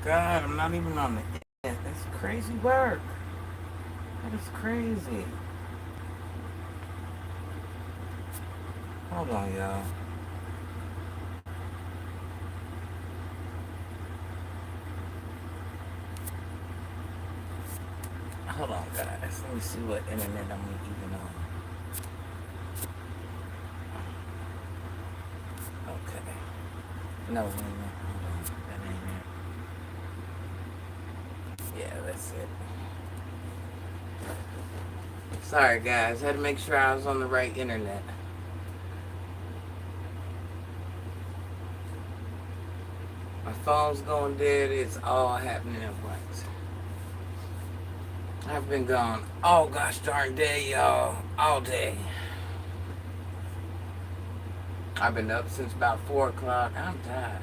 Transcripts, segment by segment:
God, I'm not even on the internet. That's crazy work. That is crazy. Hold on, y'all. Hold on, guys. Let me see what internet I'm even on. Okay. No, wait a minute. Hold on. That ain't it. Yeah, that's it. Sorry, guys. I had to make sure I was on the right internet. My phone's going dead. It's all happening at once. I've been gone all gosh darn day, y'all. All day. I've been up since about 4 o'clock. I'm tired.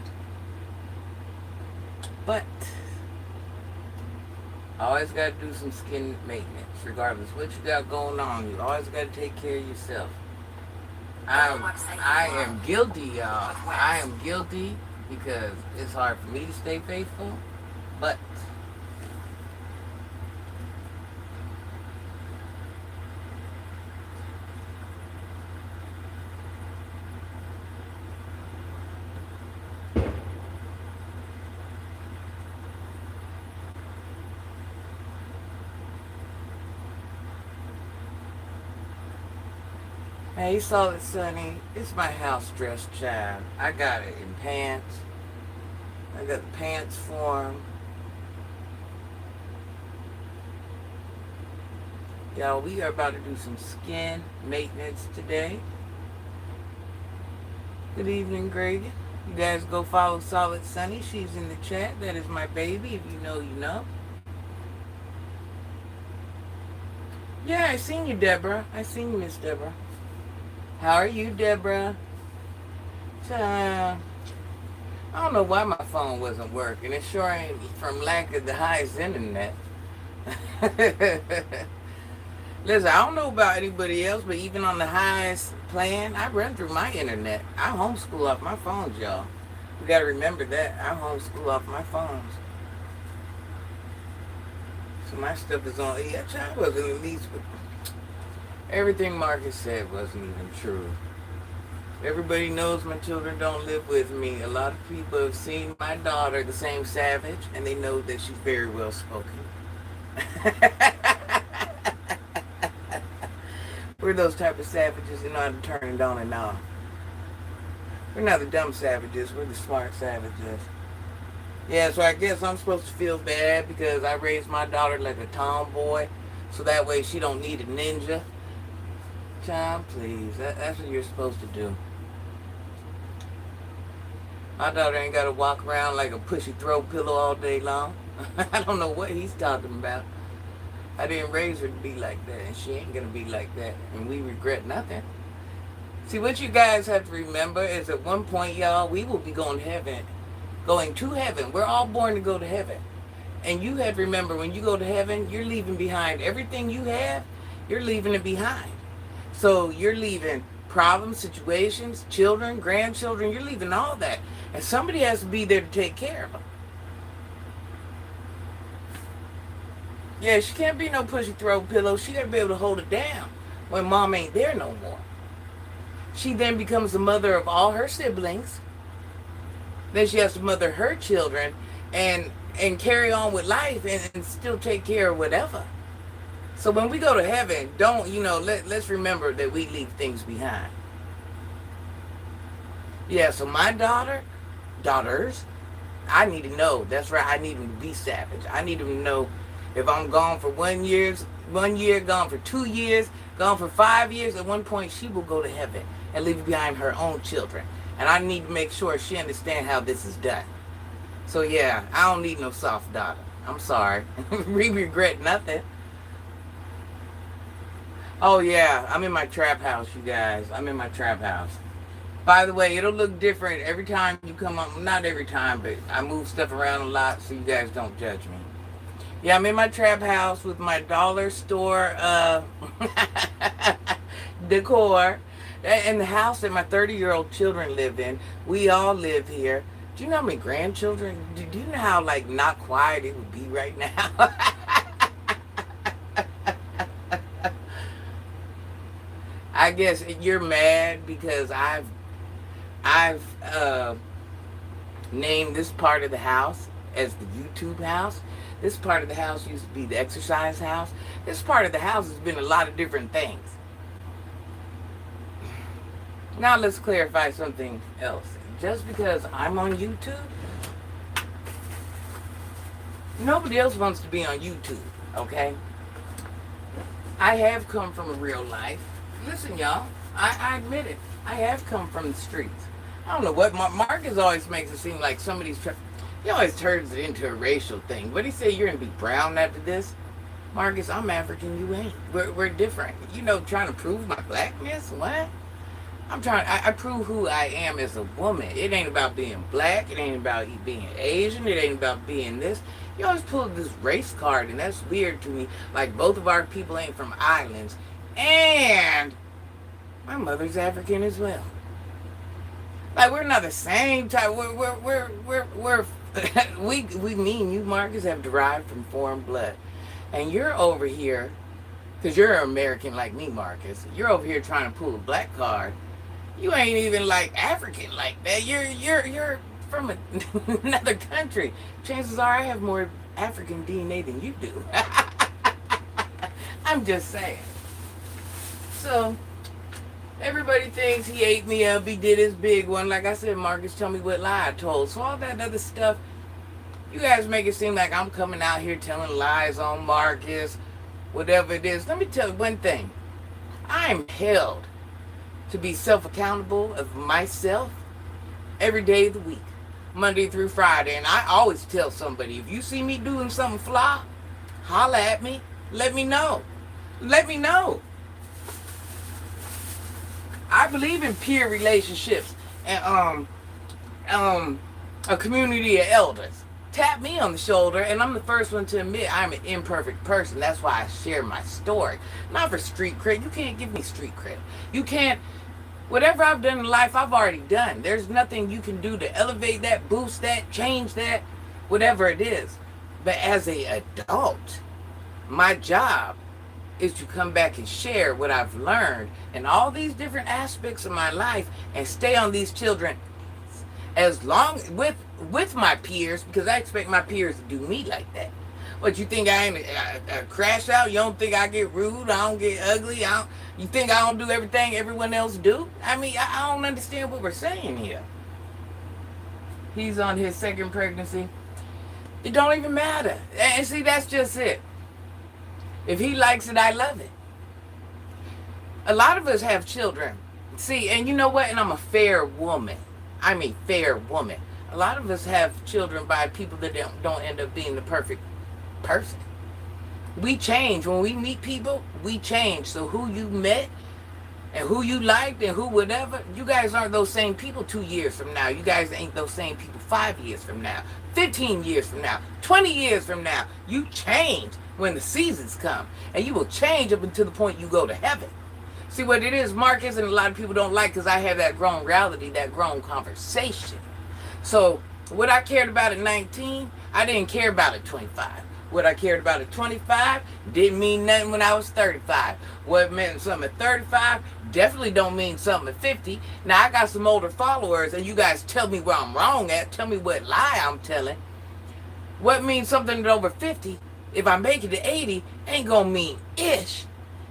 But I always got to do some skin maintenance. Regardless what you got going on, you always got to take care of yourself. I am guilty, y'all. I am guilty because it's hard for me to stay faithful. But hey, Solid Sunny, it's my house dress, child. I got it in pants. I got the pants for him. Y'all, we are about to do some skin maintenance today. Good evening, Greg. You guys go follow Solid Sunny. She's in the chat. That is my baby. If you know, you know. Yeah, I seen you, Deborah. I seen you, Miss Deborah. How are you, Deborah? I don't know why my phone wasn't working. It sure ain't from lack of the highest internet. Listen, I don't know about anybody else, but even on the highest plan, I run through my internet. I homeschool off my phones, y'all. We got to remember that. I homeschool off my phones. So my stuff is on. Yeah, I wasn't at least. Everything Marcus said wasn't even true. Everybody knows my children don't live with me. A lot of people have seen my daughter, the same Savage, and they know that she's very well spoken. We're those type of savages that know how to turn it on and off. We're not the dumb savages. We're the smart savages. Yeah, so I guess I'm supposed to feel bad because I raised my daughter like a tomboy, so that way she don't need a ninja. Child, please. That's what you're supposed to do. My daughter ain't got to walk around like a pushy throw pillow all day long. I don't know what he's talking about. I didn't raise her to be like that, and she ain't going to be like that, and we regret nothing. See, what you guys have to remember is at one point, y'all, we will be going to heaven. We're all born to go to heaven. And you have to remember, when you go to heaven, you're leaving behind everything you have, you're leaving it behind. So you're leaving problems, situations, children, grandchildren, you're leaving all that. And somebody has to be there to take care of them. Yeah, she can't be no pushy throw pillow. She got to be able to hold it down when mom ain't there no more. She then becomes the mother of all her siblings. Then she has to mother her children and carry on with life and still take care of whatever. So when we go to heaven, let's remember that we leave things behind. Yeah, so my daughters, I need to know. That's right, I need them to be savage. I need them to know if I'm gone for 1 year, gone for 2 years, gone for 5 years, at one point she will go to heaven and leave behind her own children. And I need to make sure she understands how this is done. So yeah, I don't need no soft daughter. I'm sorry. We regret nothing. Oh yeah, I'm in my trap house, you guys. I'm in my trap house. By the way, it'll look different every time you come up. Not every time, but I move stuff around a lot so you guys don't judge me. Yeah, I'm in my trap house with my dollar store decor. And the house that my 30-year-old children live in. We all live here. Do you know how many grandchildren? Do you know how like not quiet it would be right now? I guess you're mad because I've named this part of the house as the YouTube house. This part of the house used to be the exercise house. This part of the house has been a lot of different things. Now let's clarify something else. Just because I'm on YouTube, nobody else wants to be on YouTube, okay? I have come from a real life. Listen, y'all, I admit it. I have come from the streets. I don't know what Marcus always makes it seem like somebody's. He always turns it into a racial thing. What do you say? You're gonna be brown after this, Marcus? I'm African. You ain't. We're different. You know, trying to prove my blackness. What? I prove who I am as a woman. It ain't about being black. It ain't about being Asian. It ain't about being this. You always pull this race card, and that's weird to me. Like both of our people ain't from islands, and my mother's African as well. Like we're not the same type. We me and you, Marcus, have derived from foreign blood, and you're over here because you're an American like me, Marcus. You're over here trying to pull a black card. You ain't even like African like that. You're from another country. Chances are I have more African DNA than you do. I'm just saying. So everybody thinks he ate me up. He did his big one. Like I said, Marcus, tell me what lie I told. So all that other stuff, you guys make it seem like I'm coming out here telling lies on Marcus, whatever it is. Let me tell you one thing. I'm held to be self-accountable of myself every day of the week, Monday through Friday. And I always tell somebody, if you see me doing something fly, holla at me. Let me know. Let me know. I believe in peer relationships and a community of elders. Tap me on the shoulder, and I'm the first one to admit I'm an imperfect person. That's why I share my story. Not for street cred. You can't give me street cred. You can't. Whatever I've done in life, I've already done. There's nothing you can do to elevate that, boost that, change that, whatever it is. But as an adult, my job is to come back and share what I've learned in all these different aspects of my life and stay on these children as long with my peers, because I expect my peers to do me like that. What, you think I ain't a crash out? You don't think I get rude? I don't get ugly? You think I don't do everything everyone else do? I mean, I don't understand what we're saying here. He's on his second pregnancy. It don't even matter. And see, that's just it. If he likes it, I love it. A lot of us have children. See, and you know what? And I'm a fair woman. I mean, fair woman. A lot of us have children by people that don't end up being the perfect person. We change. When we meet people, we change. So who you met and who you liked and who whatever, you guys aren't those same people 2 years from now. You guys ain't those same people 5 years from now, 15 years from now, 20 years from now. You change when the seasons come, and you will change up until the point you go to heaven. See, what it is, Marcus, and a lot of people don't like, because I have that grown reality, that grown conversation. So what I cared about at 19, I didn't care about at 25. What I cared about at 25 didn't mean nothing when I was 35. What meant something at 35 definitely don't mean something at 50. Now, I got some older followers, and you guys tell me where I'm wrong at. Tell me what lie I'm telling. What means something at over 50, if I make it to 80, ain't gonna mean ish.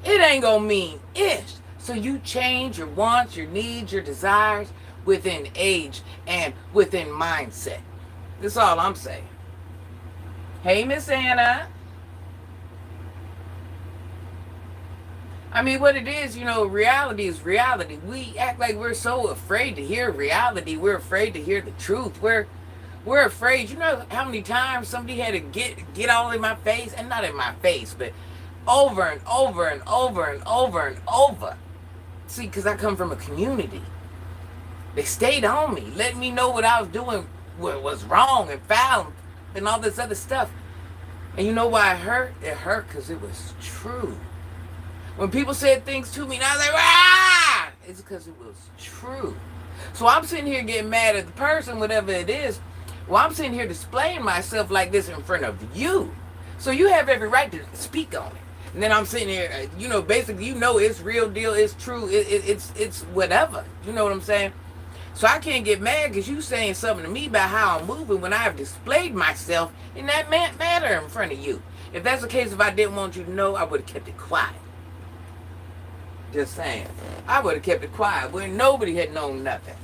It ain't gonna mean ish. So you change your wants, your needs, your desires within age and within mindset. That's all I'm saying. Hey, Miss Anna. I mean, what it is, you know, reality is reality. We act like we're so afraid to hear reality. We're afraid to hear the truth. We're afraid. You know how many times somebody had to get all in my face? And not in my face, but over and over and over and over and over. See, because I come from a community. They stayed on me, letting me know what I was doing was wrong and foul and all this other stuff. And you know why it hurt? It hurt because it was true. When people said things to me, and I was like, ah! It's because it was true. So I'm sitting here getting mad at the person, whatever it is. Well, I'm sitting here displaying myself like this in front of you. So you have every right to speak on it. And then I'm sitting here, basically, it's real deal, it's true, it's whatever. You know what I'm saying? So I can't get mad because you saying something to me about how I'm moving when I have displayed myself in that manner in front of you. If that's the case, if I didn't want you to know, I would have kept it quiet. Just saying. I would have kept it quiet when nobody had known nothing.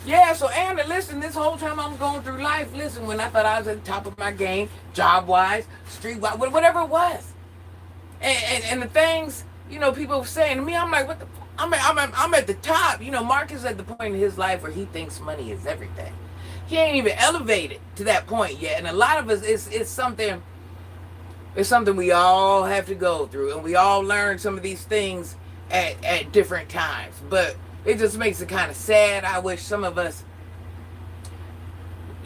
Yeah, so Anna, listen, this whole time I'm going through life, listen, when I thought I was at the top of my game, job-wise, street-wise, whatever it was. And the things, people were saying to me, I'm like, what the I'm at the top. Mark is at the point in his life where he thinks money is everything. He ain't even elevated to that point yet. And a lot of us, it's something we all have to go through. And we all learn some of these things at different times. But it just makes it kind of sad. I wish some of us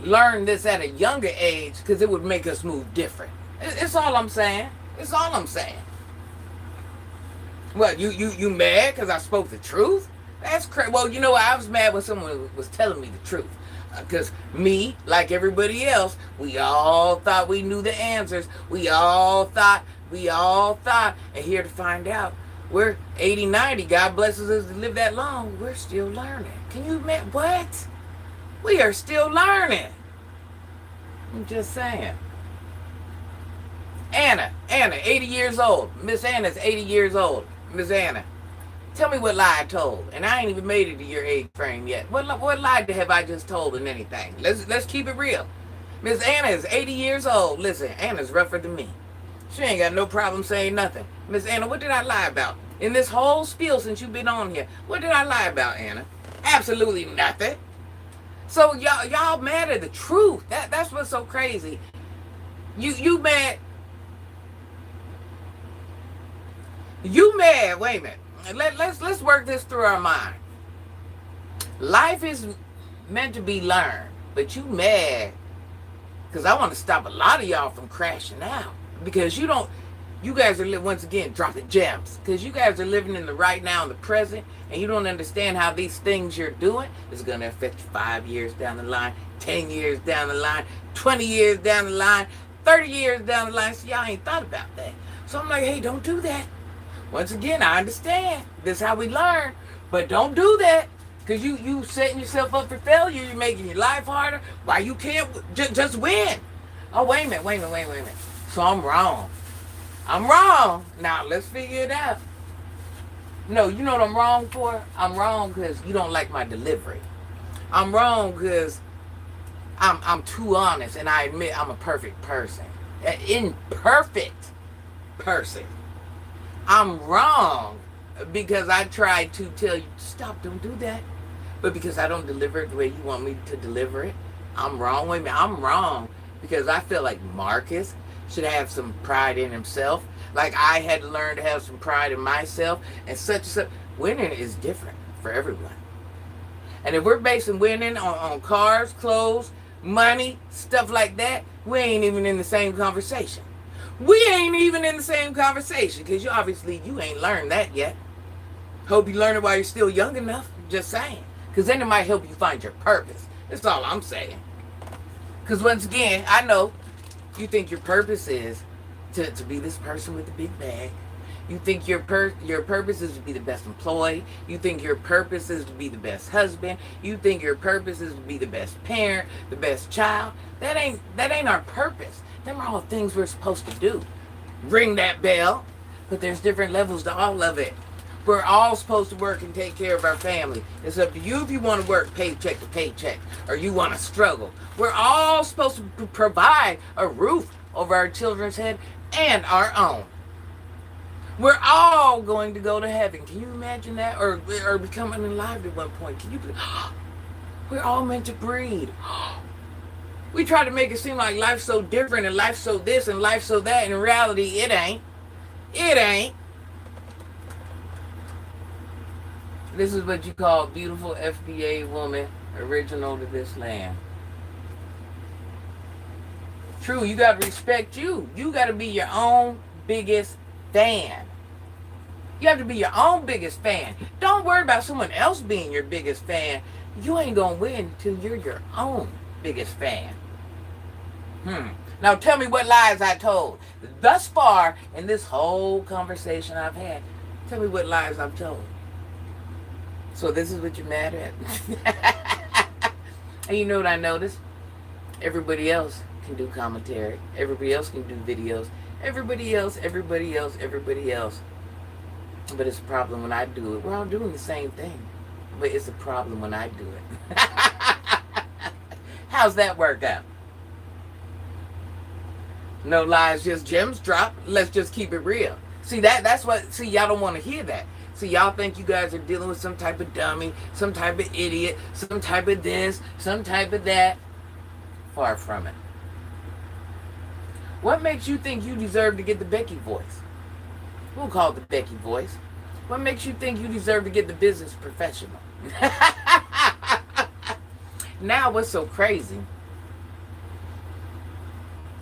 learned this at a younger age because it would make us move different. It's all I'm saying. It's all I'm saying. What, you mad because I spoke the truth? That's crazy. Well, I was mad when someone was telling me the truth. Because me, like everybody else, we all thought we knew the answers. We all thought. And here to find out, we're 80, 90. God blesses us to live that long. We're still learning. Can you imagine? What? We are still learning. I'm just saying. Anna, 80 years old. Miss Anna's 80 years old. Miss Anna, tell me what lie I told. And I ain't even made it to your age frame yet. What lie have I just told in anything? Let's keep it real. Miss Anna is 80 years old. Listen, Anna's rougher than me. She ain't got no problem saying nothing. Miss Anna, what did I lie about? In this whole spiel since you've been on here, what did I lie about, Anna? Absolutely nothing. So y'all mad at the truth. That's what's so crazy. You mad. You mad. Wait a minute. Let's work this through our mind. Life is meant to be learned, but you mad because I want to stop a lot of y'all from crashing out because you guys are once again dropping gems because you guys are living in the right now in the present and you don't understand how these things you're doing is going to affect you 5 years down the line, 10 years down the line, 20 years down the line, 30 years down the line. See, y'all ain't thought about that. So I'm like, hey, don't do that. Once again, I understand. This is how we learn. But don't do that. Because you setting yourself up for failure. You're making your life harder. Why you can't just win? Oh, wait a minute. So I'm wrong. Now, let's figure it out. No, you know what I'm wrong for? I'm wrong because you don't like my delivery. I'm wrong because I'm too honest. And I admit I'm a perfect person. An imperfect person. I'm wrong because I tried to tell you, stop, don't do that. But because I don't deliver it the way you want me to deliver it, I'm wrong. Wait a minute, I'm wrong because I feel like Marcus should have some pride in himself. Like I had to learn to have some pride in myself and such and such. Winning is different for everyone. And if we're basing winning on cars, clothes, money, stuff like that, we ain't even in the same conversation. We ain't even in the same conversation because you ain't learned that yet. Hope you learn it while you're still young enough. Just saying. Because then it might help you find your purpose. That's all I'm saying. Because once again, I know you think your purpose is to be this person with the big bag. You think your purpose is to be the best employee. You think your purpose is to be the best husband. You think your purpose is to be the best parent, the best child. That ain't our purpose. Them are all things we're supposed to do. Ring that bell. But there's different levels to all of it. We're all supposed to work and take care of our family. It's up to you if you want to work paycheck to paycheck or you want to struggle. We're all supposed to provide a roof over our children's head and our own. We're all going to go to heaven. Can you imagine that? Or become unalived at one point. Can you? We're all meant to breed. We try to make it seem like life's so different and life's so this and life's so that. In reality, it ain't. It ain't. This is what you call beautiful FBA woman, original to this land. True, you got to respect you. You got to be your own biggest fan. You have to be your own biggest fan. Don't worry about someone else being your biggest fan. You ain't gonna win till you're your own biggest fan. Now tell me what lies I told. Thus far in this whole conversation I've had, tell me what lies I've told. So this is what you're mad at? And you know what I noticed? Everybody else can do commentary. Everybody else can do videos. Everybody else. But it's a problem when I do it. We're all doing the same thing. But it's a problem when I do it. How's that work out? No lies, just gems drop. Let's just keep it real. See, that's what, see, y'all don't want to hear that. See, y'all think you guys are dealing with some type of dummy, some type of idiot, some type of this, some type of that. Far from it. What makes you think you deserve to get the Becky voice? We'll call it the Becky voice. What makes you think you deserve to get the business professional? Now, what's so crazy?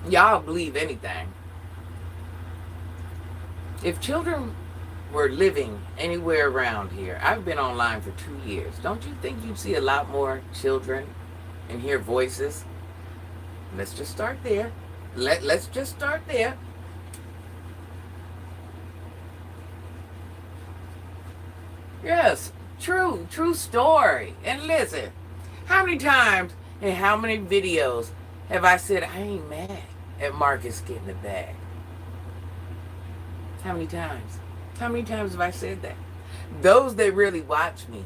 Y'all believe anything. If children were living anywhere around here, I've been online for 2 years. Don't you think you'd see a lot more children and hear voices? Let's just start there. Let's just start there. Yes, true story. And listen, how many times and how many videos have I said I ain't mad at Marcus getting the bag? How many times? How many times have I said that? Those that really watch me,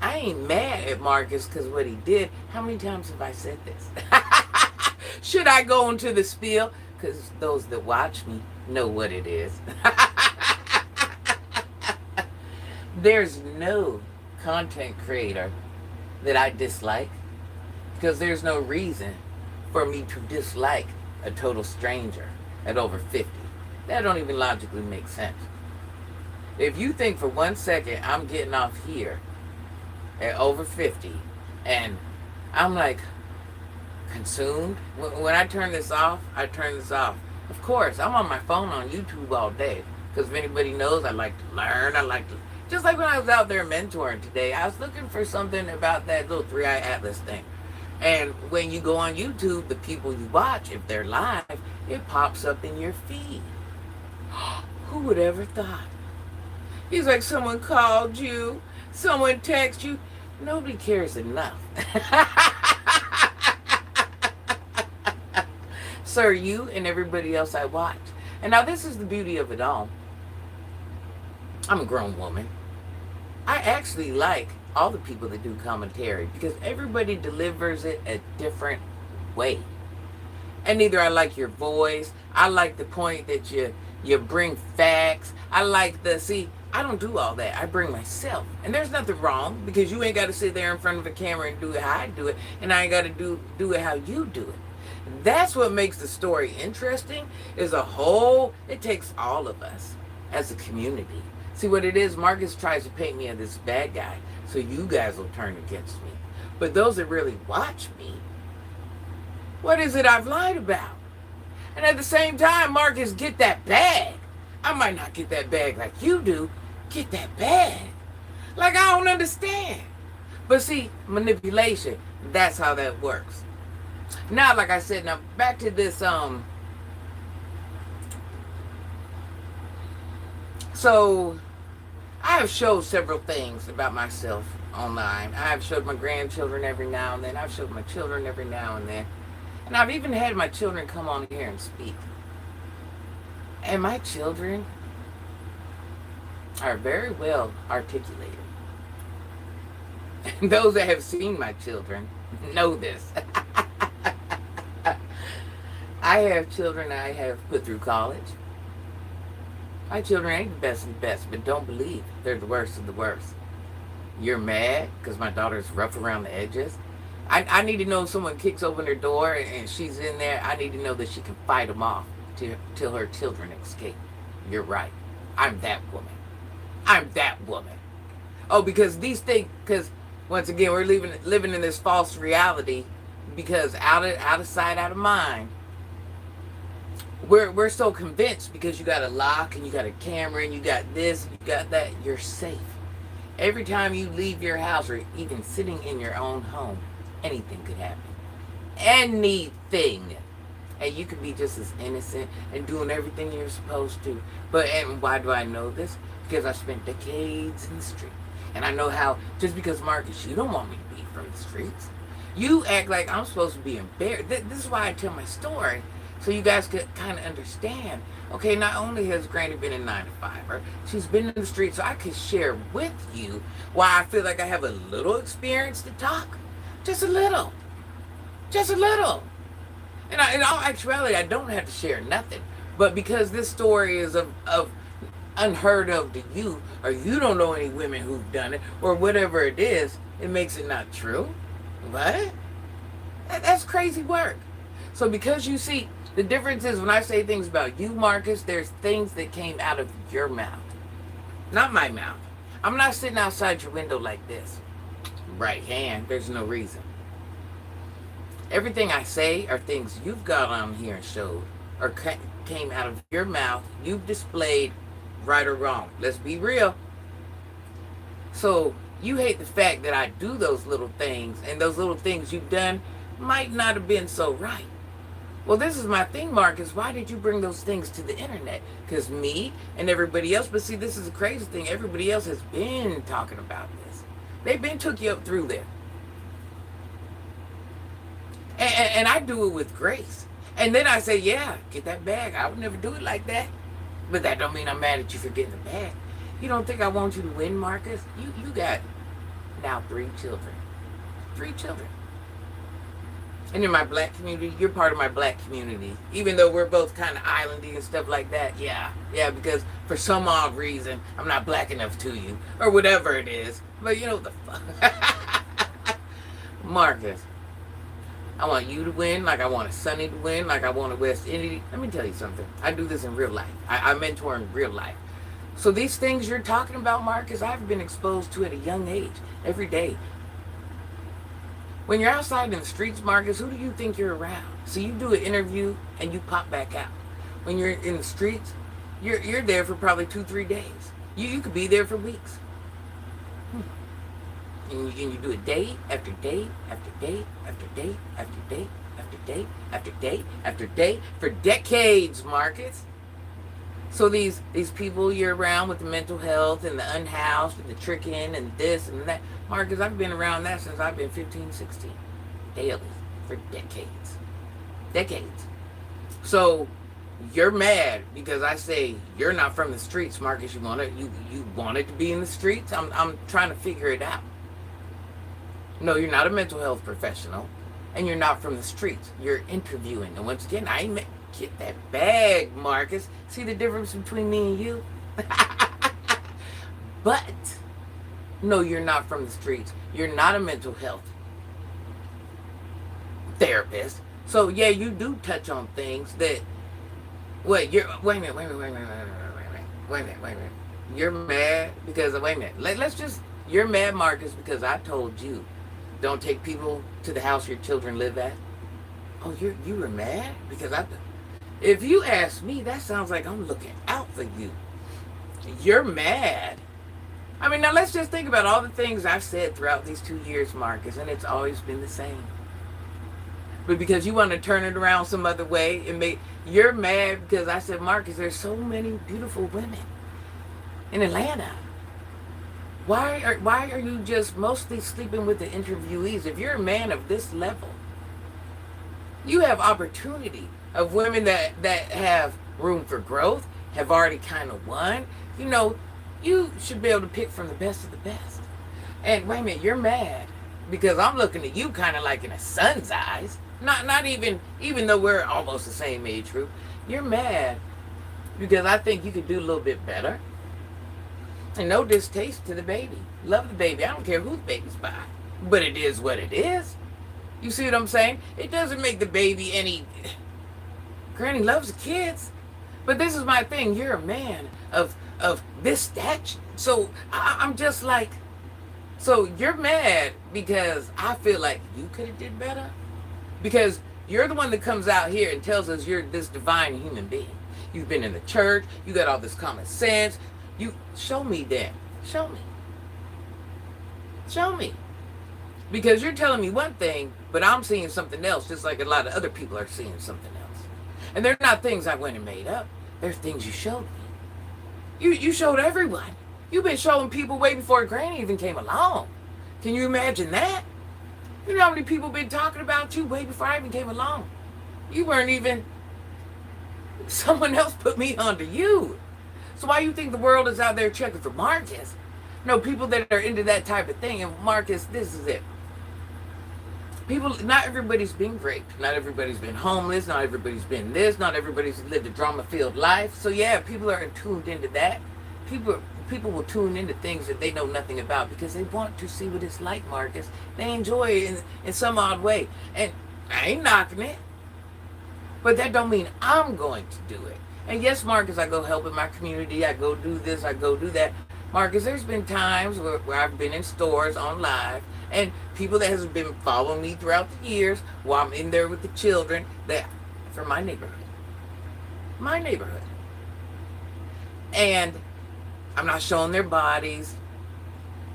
I ain't mad at Marcus because what he did. How many times have I said this? Should I go into the spiel? Because those that watch me know what it is. There's no content creator that I dislike, because there's no reason for me to dislike a total stranger at over 50. That don't even logically make sense. If you think for 1 second I'm getting off here at over 50 and I'm like consumed, when I turn this off, I turn this off. Of course, I'm on my phone on YouTube all day, because if anybody knows, I like to learn. Just like when I was out there mentoring today, I was looking for something about that little 3-eye atlas thing. And when you go on YouTube, the people you watch, if they're live, it pops up in your feed. Who would ever thought? He's like, someone called you, someone texted you. Nobody cares enough. Sir, you and everybody else I watch. And now this is the beauty of it all. I'm a grown woman. I actually like all the people that do commentary, because everybody delivers it a different way. And either I like your voice, I like the point that you bring facts, I like see, I don't do all that. I bring myself. And there's nothing wrong, because you ain't got to sit there in front of a camera and do it how I do it, and I ain't got to do it how you do it. That's what makes the story interesting, is it takes all of us as a community. See what it is, Marcus tries to paint me as this bad guy, so you guys will turn against me. But those that really watch me, what is it I've lied about? And at the same time, Marcus, get that bag. I might not get that bag like you do. Get that bag. Like, I don't understand. But see, manipulation, that's how that works. Now, like I said, now back to this, so I have showed several things about myself online. I have showed my grandchildren every now and then. I've showed my children every now and then. And I've even had my children come on here and speak. And my children are very well articulated. And those that have seen my children know this. I have children I have put through college. My children ain't the best of the best, but don't believe they're the worst of the worst. You're mad because my daughter's rough around the edges. I need to know if someone kicks open her door and she's in there. I need to know that she can fight them off till her children escape. You're right. I'm that woman. I'm that woman. Oh, because these things, because once again, we're living in this false reality, because out of sight, out of mind. We're so convinced because you got a lock and you got a camera and you got this and you got that, you're safe. Every time you leave your house or even sitting in your own home, anything could happen. Anything. And you could be just as innocent and doing everything you're supposed to. But and why do I know this? Because I spent decades in the street. And I know how, just because Marcus, you don't want me to be from the streets. You act like I'm supposed to be embarrassed. This is why I tell my story. So you guys could kind of understand. Okay, not only has Granny been in 9 to 5, she's been in the street, so I could share with you why I feel like I have a little experience to talk. Just a little. Just a little. And in all actuality, I don't have to share nothing. But because this story is of unheard of to you, or you don't know any women who've done it, or whatever it is, it makes it not true. What? That's crazy work. So because you see, the difference is when I say things about you, Marcus, there's things that came out of your mouth. Not my mouth. I'm not sitting outside your window like this. Right hand, there's no reason. Everything I say are things you've got on here and showed, or came out of your mouth, you've displayed, right or wrong. Let's be real. So you hate the fact that I do those little things, and those little things you've done might not have been so right. Well, this is my thing, Marcus. Why did you bring those things to the internet? Because me and everybody else, but see, this is a crazy thing. Everybody else has been talking about this. They've been took you up through there. And I do it with grace. And then I say, yeah, get that bag. I would never do it like that. But that don't mean I'm mad at you for getting the bag. You don't think I want you to win, Marcus? You got now 3 children. 3 children. And in my black community, you're part of my black community. Even though we're both kind of islandy and stuff like that. Yeah, because for some odd reason, I'm not black enough to you. Or whatever it is. But you know what the fuck. Marcus, I want you to win like I want a Sunny to win, like I want a West Indian. Let me tell you something. I do this in real life. I mentor in real life. So these things you're talking about, Marcus, I've been exposed to at a young age, every day. When you're outside in the streets, Marcus, who do you think you're around? So you do an interview and you pop back out. When you're in the streets, you're there for probably 2-3 days. You could be there for weeks. And you do it day after day after day after day after day after day after day after day for decades, Marcus. So these people you're around with the mental health and the unhoused and the tricking and this and that, Marcus, I've been around that since I've been 15, 16, daily for decades. Decades. So you're mad because I say you're not from the streets, Marcus. You wanted to be in the streets? I'm trying to figure it out. No, you're not a mental health professional, and you're not from the streets. You're interviewing. And once again, I ain't get that bag, Marcus. See the difference between me and you? But, no, you're not from the streets. You're not a mental health therapist. So, yeah, you do touch on things that, wait a minute. You're mad because, wait a minute. Let's just, you're mad, Marcus, because I told you, don't take people to the house your children live at. Oh, you were mad? Because if you ask me, that sounds like I'm looking out for you. You're mad. I mean, now let's just think about all the things I've said throughout these 2 years, Marcus, and it's always been the same. But because you want to turn it around some other way, you're mad because I said, Marcus, there's so many beautiful women in Atlanta. Why are you just mostly sleeping with the interviewees? If you're a man of this level, you have opportunity of women that have room for growth, have already kind of won. You know, you should be able to pick from the best of the best. And wait a minute, you're mad because I'm looking at you kind of like in a son's eyes. Not even though we're almost the same age group. You're mad because I think you could do a little bit better. And no distaste to the baby. Love the baby. I don't care who the baby's by. But it is what it is. You see what I'm saying? It doesn't make the baby any... Granny loves the kids. But this is my thing. You're a man of this stature. So I'm just like... So you're mad because I feel like you could have did better? Because You're the one that comes out here and tells us you're this divine human being. You've been in the church. You got all this common sense. You show me then. Show me. Show me. Because you're telling me one thing, but I'm seeing something else, just like a lot of other people are seeing something else. And they're not things I went and made up. They're things you showed me. You showed everyone. You've been showing people way before Granny even came along. Can you imagine that? You know how many people been talking about you way before I even came along? You weren't even... Someone else put me onto you. So why you think the world is out there checking for Marcus? No, people that are into that type of thing. And Marcus, this is it. People, not everybody's been raped. Not everybody's been homeless. Not everybody's been this. Not everybody's lived a drama-filled life. So yeah, people are tuned into that. People will tune into things that they know nothing about because they want to see what it's like, Marcus. They enjoy it in some odd way. And I ain't knocking it. But that don't mean I'm going to do it. And yes, Marcus, I go help in my community. I go do this. I go do that. Marcus, there's been times where I've been in stores on live and people that has been following me throughout the years while I'm in there with the children that from my neighborhood. My neighborhood. And I'm not showing their bodies.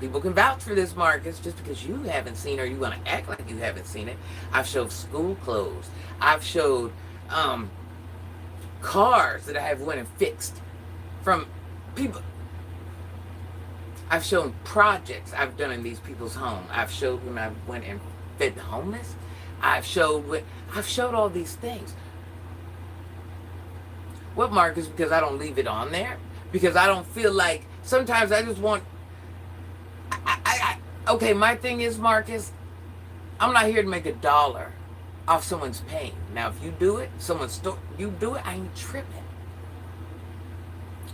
People can vouch for this, Marcus, just because you haven't seen it or you want to act like you haven't seen it. I've showed school clothes. I've showed cars that I have went and fixed from people. I've shown projects I've done in these people's home. I've showed when I went and fed the homeless. I've showed all these things. What, Marcus? Because I don't leave it on there? Because I don't feel like, sometimes I just want, okay, my thing is, Marcus, I'm not here to make $1 off someone's pain. Now, if you do it, you do it, I ain't tripping.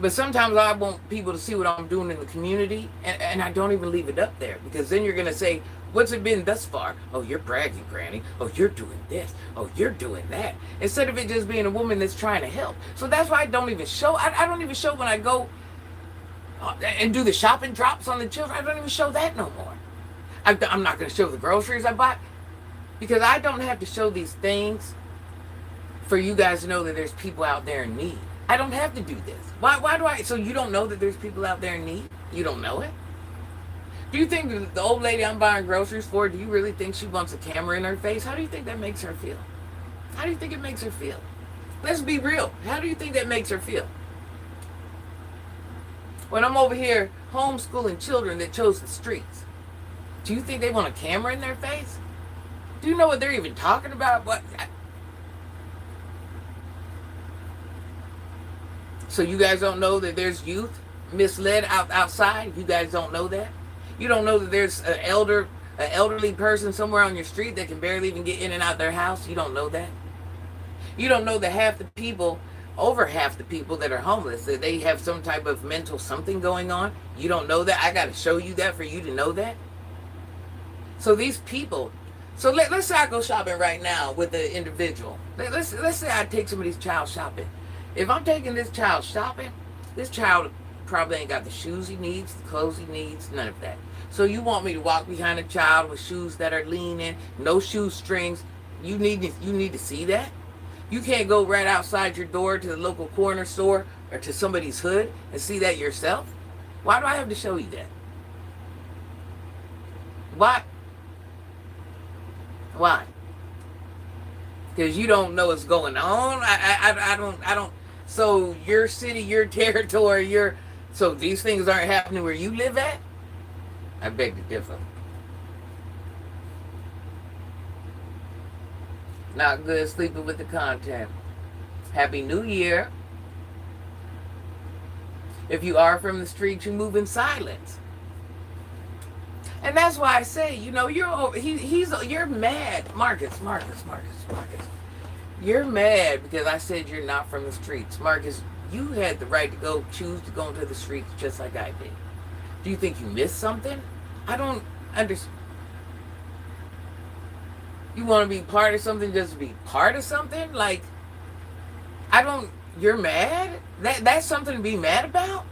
But sometimes I want people to see what I'm doing in the community, and I don't even leave it up there, because then you're going to say, what's it been thus far? Oh, you're bragging, Granny. Oh, you're doing this. Oh, you're doing that. Instead of it just being a woman that's trying to help. So that's why I don't even show. I don't even show when I go and do the shopping drops on the children. I don't even show that no more. I'm not going to show the groceries I bought, because I don't have to show these things for you guys to know that there's people out there in need. I don't have to do this. Why do I? So you don't know that there's people out there in need? You don't know it? Do you think the old lady I'm buying groceries for, do you really think she wants a camera in her face? How do you think that makes her feel? How do you think it makes her feel? Let's be real. How do you think that makes her feel? When I'm over here homeschooling children that chose the streets, do you think they want a camera in their face? Do you know what they're even talking about? So you guys don't know that there's youth misled outside? You guys don't know that? You don't know that there's an elderly person somewhere on your street that can barely even get in and out their house? You don't know that? You don't know that over half the people that are homeless, that they have some type of mental something going on? You don't know that? I got to show you that for you to know that? So these people, so let's say I go shopping right now with an individual. Let's say I take somebody's child shopping. If I'm taking this child shopping, this child probably ain't got the shoes he needs, the clothes he needs, none of that. So you want me to walk behind a child with shoes that are leaning, no shoestrings? You need to see that? You can't go right outside your door to the local corner store or to somebody's hood and see that yourself? Why do I have to show you that? Why? Because you don't know what's going on? I don't. So your city, your territory, so these things aren't happening where you live at? I beg to differ. Not good sleeping with the content. Happy New Year. If you are from the street, you move in silence. And that's why I say, you're mad. Marcus. You're mad because I said you're not from the streets. Marcus, you had the right to choose to go into the streets just like I did. Do you think you missed something? I don't understand. You want to be part of something just to be part of something? Like, you're mad? That's something to be mad about?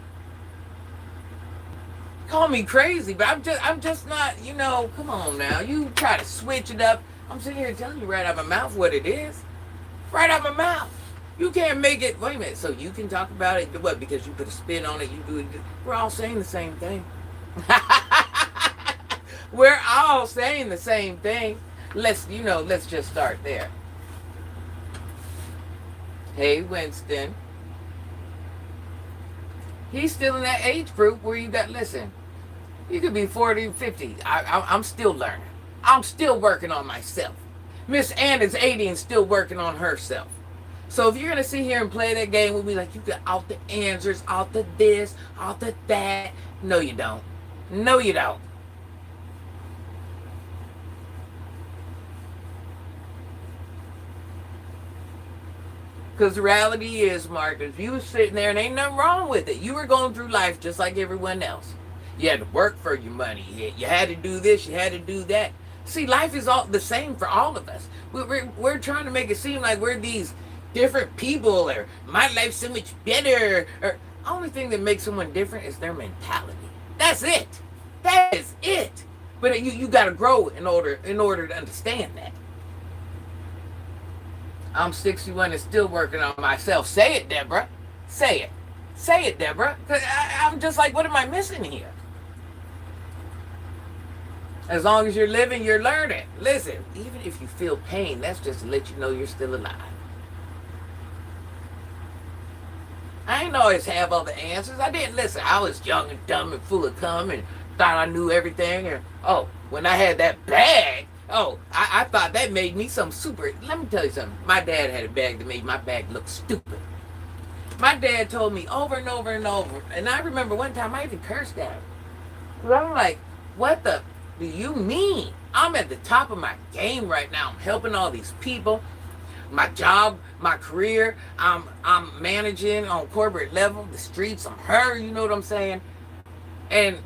Call me crazy, but I'm just not, come on now. You try to switch it up I'm sitting here telling you right out my mouth what it is. Right out my mouth. You can't make it. Wait a minute. So you can talk about it. What? Because you put a spin on it. You do it. We're all saying the same thing. We're all saying the same thing. Let's just start there. Hey, Winston. He's still in that age group where listen, you could be 40, 50. I'm still learning. I'm still working on myself. Miss Anna's 80 and still working on herself. So if you're going to sit here and play that game with me like you got all the answers, all the this, all the that, no you don't. No you don't. Because the reality is, Marcus, you were sitting there and ain't nothing wrong with it. You were going through life just like everyone else. You had to work for your money. You had to do this. You had to do that. See, life is all the same for all of us. We're trying to make it seem like we're these different people, or my life's so much better. Or only thing that makes someone different is their mentality. That's it. That is it. But you got to grow in order to understand that. I'm 61 and still working on myself. Say it, Deborah. Say it. Say it, Deborah. I'm just like, what am I missing here? As long as you're living, you're learning. Listen, even if you feel pain, that's just to let you know you're still alive. I ain't always have all the answers. I didn't listen. I was young and dumb and full of cum and thought I knew everything. And when I had that bag, I thought that made me some super. Let me tell you something. My dad had a bag that made my bag look stupid. My dad told me over and over and over. And I remember one time I even cursed at him. I'm like, what the do you mean? I'm at the top of my game right now. I'm helping all these people. My job, my career, I'm managing on corporate level, the streets, I'm her, you know what I'm saying? And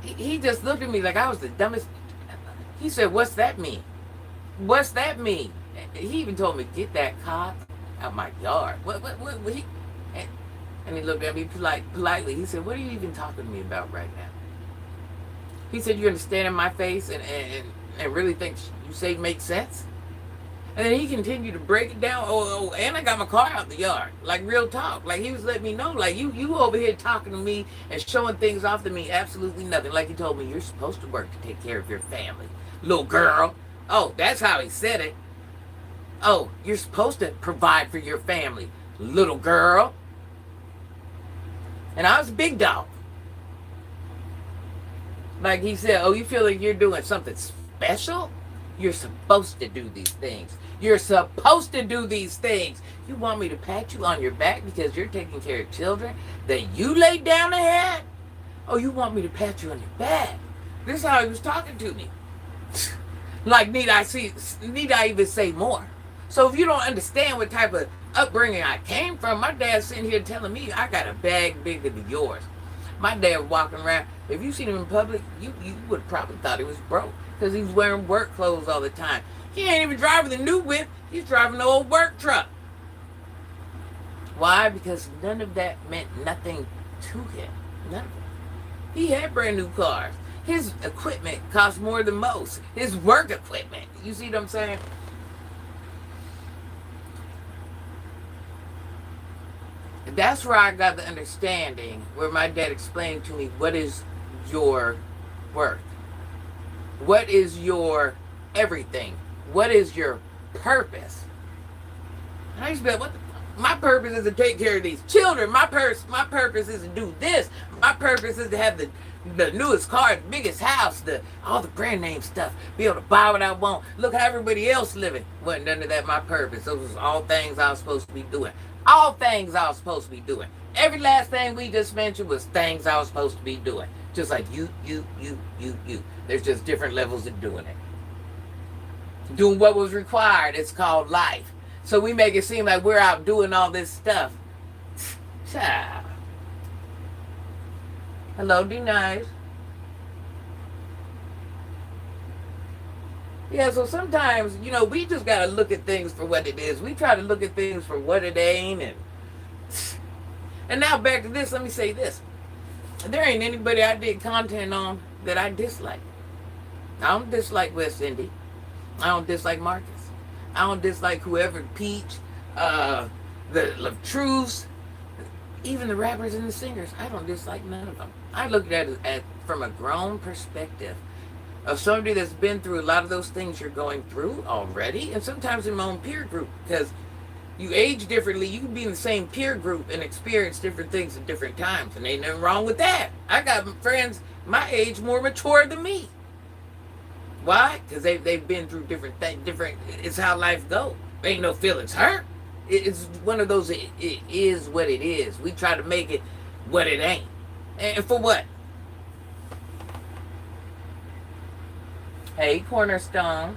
he just looked at me like I was the dumbest. He said, what's that mean? What's that mean? He even told me, get that cock out my yard. What and he looked at me politely. He said, what are you even talking to me about right now? He said, you're going to stand in my face and really think you say makes sense? And then he continued to break it down. And I got my car out the yard. Like real talk. Like he was letting me know, like you over here talking to me and showing things off to me absolutely nothing. Like he told me, you're supposed to work to take care of your family. Little girl. That's how he said it. You're supposed to provide for your family. Little girl. And I was a big dog. Like he said, you feel like you're doing something special? You're supposed to do these things. You're supposed to do these things. You want me to pat you on your back because you're taking care of children that you laid down and had? You want me to pat you on your back? This is how he was talking to me. Like, need I even say more? So if you don't understand what type of upbringing I came from, my dad's sitting here telling me I got a bag bigger than yours. My dad walking around, if you seen him in public, you would have probably thought he was broke because he's wearing work clothes all the time. He ain't even driving the new whip. He's driving the old work truck. Why? Because none of that meant nothing to him. None of it. He had brand new cars. His equipment cost more than most. His work equipment. You see what I'm saying? That's where I got the understanding, where my dad explained to me, what is your worth? What is your everything? What is your purpose? And I used to be like, what the fuck? My purpose is to take care of these children. My purpose is to do this. My purpose is to have the newest car, the biggest house, all the brand name stuff, be able to buy what I want. Look how everybody else living. Wasn't none of that my purpose. Those was all things I was supposed to be doing. All things I was supposed to be doing. Every last thing we just mentioned was things I was supposed to be doing. Just like you. There's just different levels of doing it. Doing what was required. It's called life. So we make it seem like we're out doing all this stuff. Child. Hello, D-Nice. Yeah, so sometimes, we just got to look at things for what it is. We try to look at things for what it ain't. And now back to this, let me say this. There ain't anybody I did content on that I dislike. I don't dislike West Indy. I don't dislike Marcus. I don't dislike whoever, Peach, the Truths, even the rappers and the singers. I don't dislike none of them. I look at it from a grown perspective of somebody that's been through a lot of those things you're going through already, and sometimes in my own peer group, because you age differently. You can be in the same peer group and experience different things at different times, and ain't nothing wrong with that. I got friends my age more mature than me. Why? Because they've been through different things. It's how life goes. Ain't no feelings hurt. It's one of those. It is what it is. We try to make it what it ain't, and for what? Hey, Cornerstone.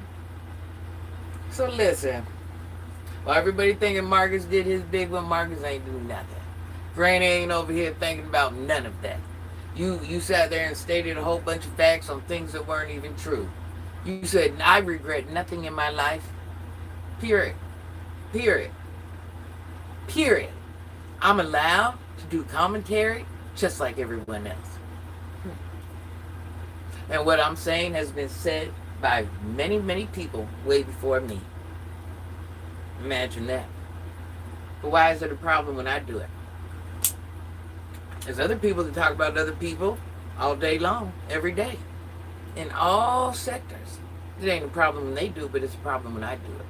So listen. Well, everybody thinking Marcus did his big one. Marcus ain't do nothing. Granny ain't over here thinking about none of that. You sat there and stated a whole bunch of facts on things that weren't even true. You said, I regret nothing in my life. Period. Period. Period. I'm allowed to do commentary just like everyone else. And what I'm saying has been said by many, many people way before me. Imagine that. But why is it a problem when I do it? There's other people that talk about other people all day long, every day, in all sectors. It ain't a problem when they do it, but it's a problem when I do it.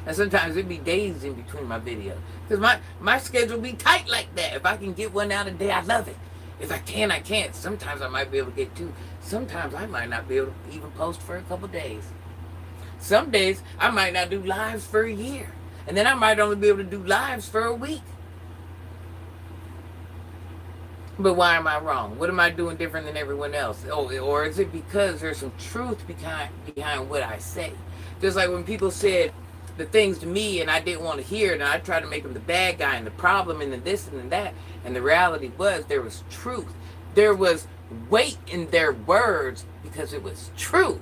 And sometimes it'd be days in between my videos. Because my schedule be tight like that. If I can get one out a day, I love it. If I can, I can't. Sometimes I might be able to get two. Sometimes I might not be able to even post for a couple days. Some days I might not do lives for a year. And then I might only be able to do lives for a week. But why am I wrong? What am I doing different than everyone else? Or is it because there's some truth behind what I say? Just like when people said the things to me and I didn't want to hear it, and I tried to make them the bad guy and the problem and the this and the that. And the reality was there was truth. There was weight in their words because it was true.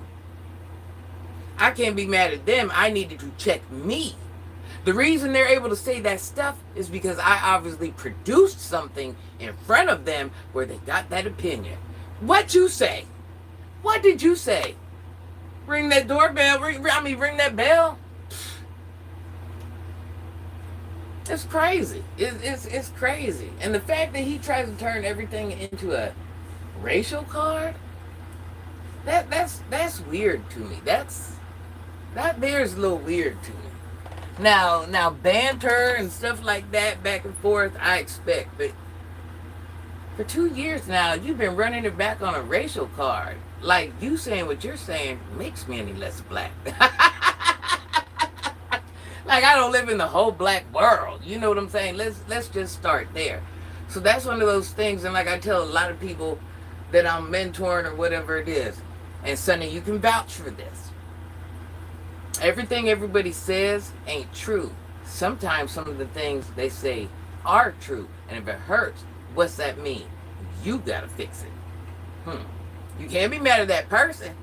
I can't be mad at them. I needed to check me. The reason they're able to say that stuff is because I obviously produced something in front of them where they got that opinion. What you say? What did you say? Ring that doorbell. Ring that bell. It's crazy. It's crazy. And the fact that he tries to turn everything into a racial card, that's weird to me. That there's a little weird to me. Now banter and stuff like that back and forth, I expect, but for 2 years now, you've been running it back on a racial card. Like, you saying what you're saying makes me any less black. Like, I don't live in the whole black world. You know what I'm saying? Let's just start there. So that's one of those things, and like I tell a lot of people that I'm mentoring or whatever it is, and Sonny, you can vouch for this. Everything everybody says ain't true. Sometimes some of the things they say are true. And if it hurts, what's that mean? You gotta fix it. You can't be mad at that person.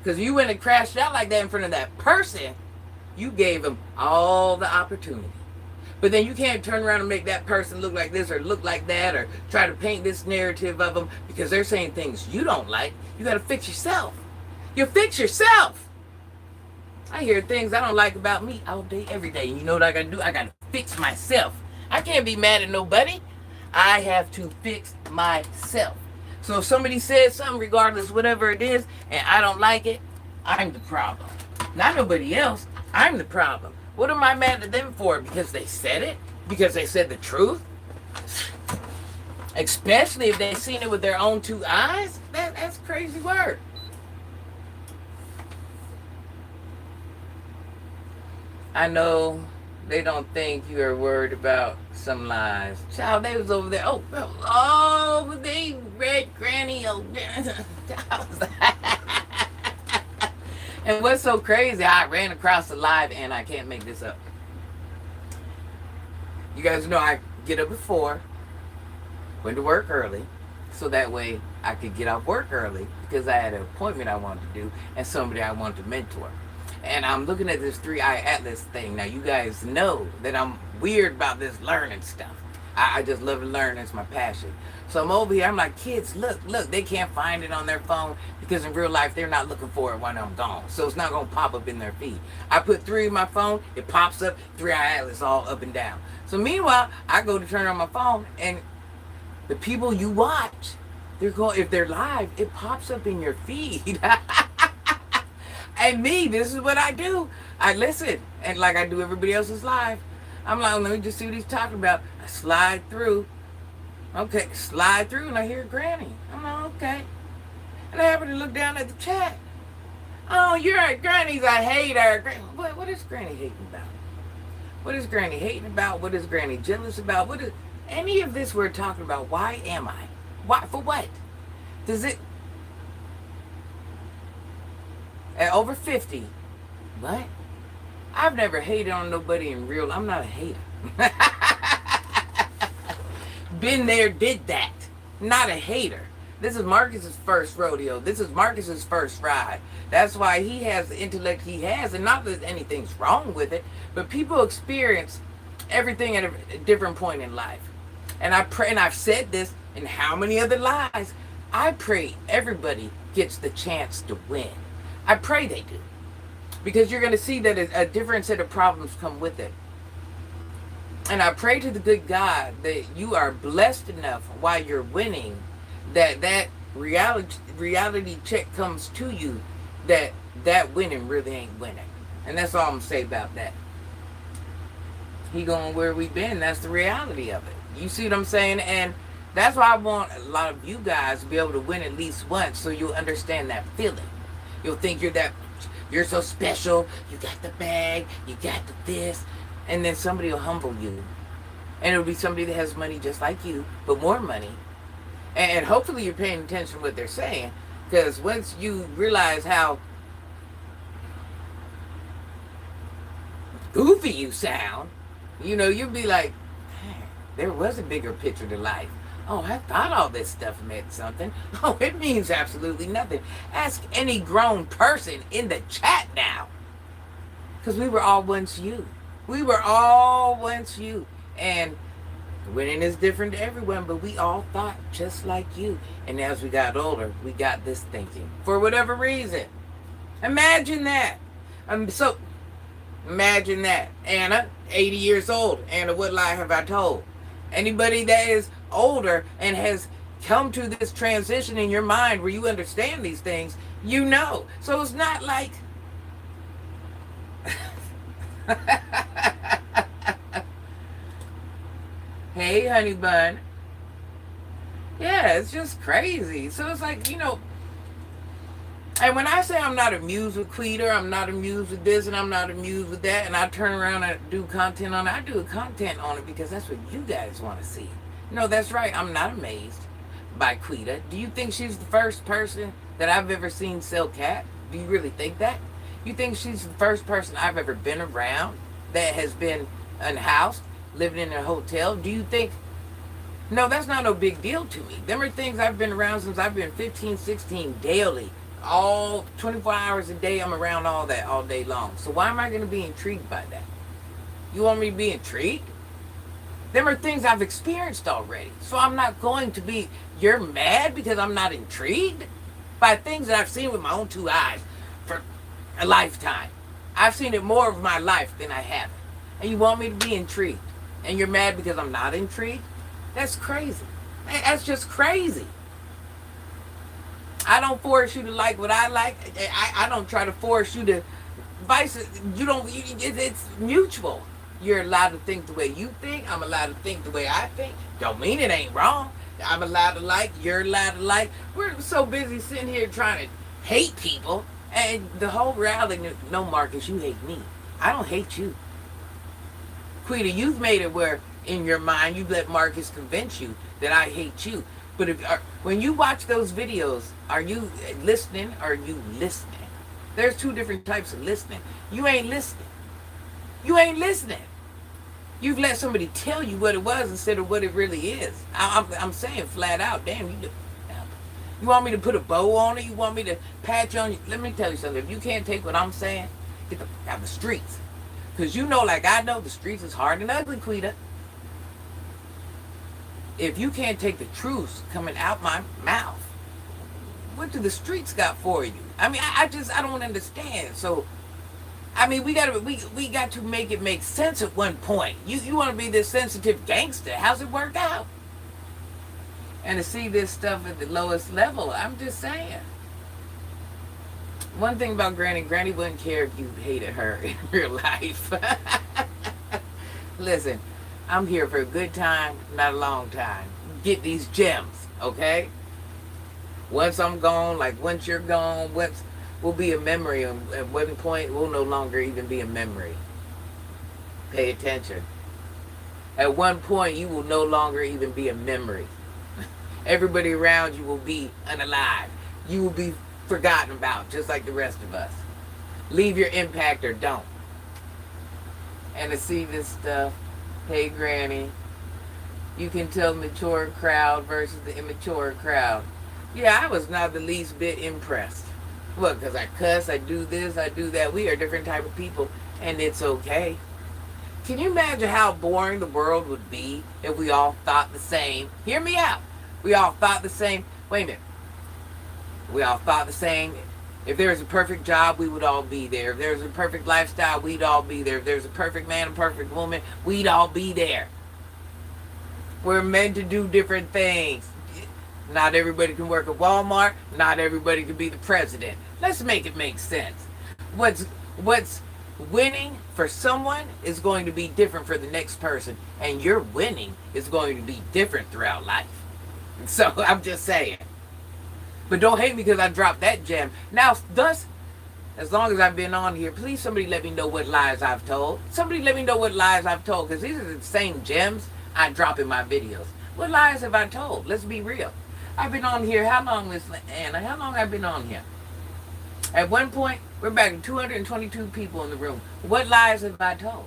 Because you went and crashed out like that in front of that person. You gave them all the opportunity. But then you can't turn around and make that person look like this or look like that or try to paint this narrative of them because they're saying things you don't like. You gotta fix yourself. You fix yourself. I hear things I don't like about me all day, every day. And you know what I gotta do? I gotta fix myself. I can't be mad at nobody. I have to fix myself. So if somebody says something, regardless, whatever it is, and I don't like it, I'm the problem. Not nobody else. I'm the problem. What am I mad at them for? Because they said it? Because they said the truth? Especially if they've seen it with their own two eyes? That's crazy word. I know they don't think you are worried about some lies. Child, they was over there. Oh, they read Granny. And what's so crazy, I ran across the live, and I can't make this up. You guys know I get up at 4, went to work early, so that way I could get off work early because I had an appointment I wanted to do and somebody I wanted to mentor. And I'm looking at this 3-eye atlas thing. Now, you guys know that I'm weird about this learning stuff. I just love to learn. It's my passion. So I'm over here. I'm like, kids, look, look. They can't find it on their phone because in real life they're not looking for it when I'm gone. So it's not gonna pop up in their feed. I put 3 in my phone. It pops up. 3-Eye Atlas all up and down. So meanwhile, I go to turn on my phone, and the people you watch, they're going. If they're live, it pops up in your feed. And me, this is what I do. I listen, and like I do everybody else's live. I'm like, let me just see what he's talking about. I slide through. Okay, slide through, and I hear Granny. I'm like, okay. And I happen to look down at the chat. Oh, you're right. Granny's a hater. What is Granny hating about? What is Granny hating about? What is Granny jealous about? What is any of this we're talking about? Why am I? Why? For what? Does it? At over 50, what? I've never hated on nobody in real. I'm not a hater. Been there, did that. Not a hater. This is Marcus's first rodeo. This is Marcus's first ride. That's why he has the intellect he has, and not that anything's wrong with it, but people experience everything at a different point in life. And I pray, and I've said this in how many other lives, I pray everybody gets the chance to win. I pray they do. Because you're going to see that a different set of problems come with it. And I pray to the good God that you are blessed enough while you're winning, that reality check comes to you, that winning really ain't winning. And that's all I'm going to say about that. He going where we been. That's the reality of it. You see what I'm saying? And that's why I want a lot of you guys to be able to win at least once, so you'll understand that feeling. You'll think you're so special, you got the bag, you got the this, and then somebody will humble you. And it'll be somebody that has money just like you, but more money. And hopefully you're paying attention to what they're saying, because once you realize how goofy you sound, you'll be like, there was a bigger picture to life. Oh, I thought all this stuff meant something. Oh, it means absolutely nothing. Ask any grown person in the chat now. Because we were all once you. We were all once you. And winning is different to everyone, but we all thought just like you. And as we got older, we got this thinking. For whatever reason. Imagine that. Imagine that. Anna, 80 years old. Anna, what lie have I told? Anybody that is older and has come to this transition in your mind where you understand these things, So it's not like hey, honey bun. Yeah, it's just crazy. So it's like, and when I say I'm not amused with Quita, I'm not amused with this, and I'm not amused with that, and I turn around and do content on it, I do content on it because that's what you guys want to see. No, that's right. I'm not amazed by Quita. Do you think she's the first person that I've ever seen sell cat? Do you really think that? You think she's the first person I've ever been around that has been unhoused, living in a hotel? Do you think... No, that's not no big deal to me. Them are things I've been around since I've been 15, 16, daily. All 24 hours a day, I'm around all that all day long. So why am I going to be intrigued by that? You want me to be intrigued? Them are things I've experienced already. So I'm not going to be... You're mad because I'm not intrigued by things that I've seen with my own 2 eyes for a lifetime. I've seen it more of my life than I haven't. And you want me to be intrigued. And you're mad because I'm not intrigued? That's crazy. That's just crazy. I don't force you to like what I like. I don't try to force you to it's mutual. You're allowed to think the way you think. I'm allowed to think the way I think. Don't mean it ain't wrong. I'm allowed to like. You're allowed to like. We're so busy sitting here trying to hate people. And the whole reality, no, Marcus, you hate me. I don't hate you. Quita, you've made it where in your mind you let Marcus convince you that I hate you. But when you watch those videos, are you listening or are you listening? There's 2 different types of listening. You ain't listening. You ain't listening. You've let somebody tell you what it was instead of what it really is. I'm saying flat out, damn, you want me to put a bow on it? You want me to patch on you? Let me tell you something. If you can't take what I'm saying, get the out of the streets. Because like I know, the streets is hard and ugly, Quita. If you can't take the truth coming out my mouth, what do the streets got for you? I mean, I don't understand. So, I mean, we got to make it make sense at one point. You want to be this sensitive gangster? How's it work out? And to see this stuff at the lowest level, I'm just saying. One thing about Granny wouldn't care if you hated her in real life. Listen, I'm here for a good time, not a long time. Get these gems, okay? Once I'm gone, like once you're gone, will be a memory. At one point, will no longer even be a memory. Pay attention. At one point, you will no longer even be a memory. Everybody around you will be unalive. You will be forgotten about, just like the rest of us. Leave your impact or don't. And to see this stuff, hey Granny, you can tell the mature crowd versus the immature crowd. Yeah, I was not the least bit impressed. What, because I cuss, I do this, I do that. We are different type of people, and it's okay. Can you imagine how boring the world would be if we all thought the same? Hear me out. We all thought the same. Wait a minute. We all thought the same. If there was a perfect job, we would all be there. If there was a perfect lifestyle, we'd all be there. If there's a perfect man, a perfect woman, we'd all be there. We're meant to do different things. Not everybody can work at Walmart. Not everybody can be the president. Let's make it make sense. What's winning for someone is going to be different for the next person. And your winning is going to be different throughout life. So I'm just saying. But don't hate me because I dropped that gem. Now, thus, as long as I've been on here, please somebody let me know what lies I've told. Somebody let me know what lies I've told, because these are the same gems I drop in my videos. What lies have I told? Let's be real. I've been on here, how long, Miss Anna? How long have I been on here? At one point, we're back to 222 people in the room. What lies have I told?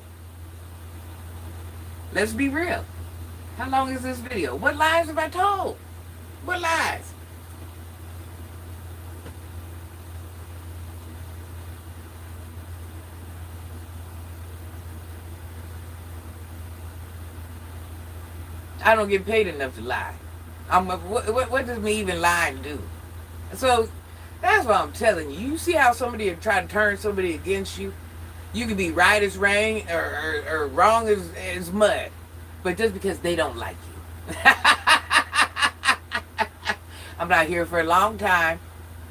Let's be real. How long is this video? What lies have I told? What lies? I don't get paid enough to lie. What does me even lying do? So that's what I'm telling you. You see how somebody try to turn somebody against you? You can be right as rain or wrong as mud. But just because they don't like you. I'm not here for a long time.